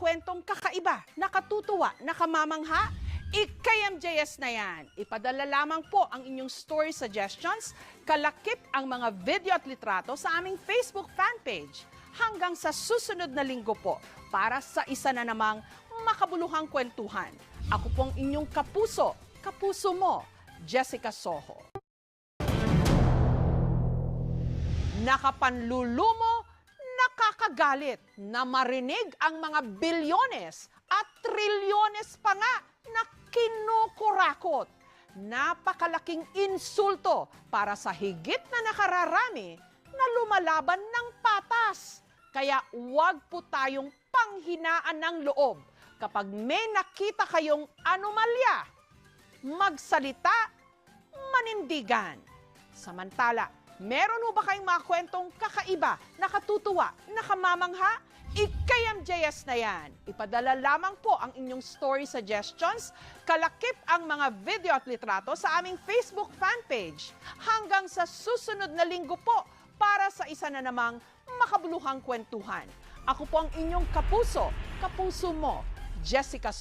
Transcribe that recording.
kwentong kakaiba, nakatutuwa, nakamamangha? I-KMJS na yan. Ipadala lamang po ang inyong story suggestions, kalakip ang mga video at litrato sa aming Facebook fanpage. Hanggang sa susunod na linggo po para sa isa na namang makabuluhang kwentuhan. Ako pong inyong kapuso, kapuso mo, Jessica Soho. Nakapanlulumo, nakakagalit na marinig ang mga bilyones at trilyones pa nga na kinukurakot. Napakalaking insulto para sa higit na nakararami na lumalaban ng patas. Kaya huwag po tayong panghinaan ng loob. Kapag may nakita kayong anomalya, magsalita, manindigan. Samantala, meron ho ba kayong mga kwentong kakaiba, nakatutuwa, nakamamangha? I-KMJS na yan. Ipadala lamang po ang inyong story suggestions, kalakip ang mga video at litrato sa aming Facebook fanpage. Hanggang sa susunod na linggo po para sa isa na namang makabuluhang kwentuhan. Ako po ang inyong kapuso, kapuso mo, Jessica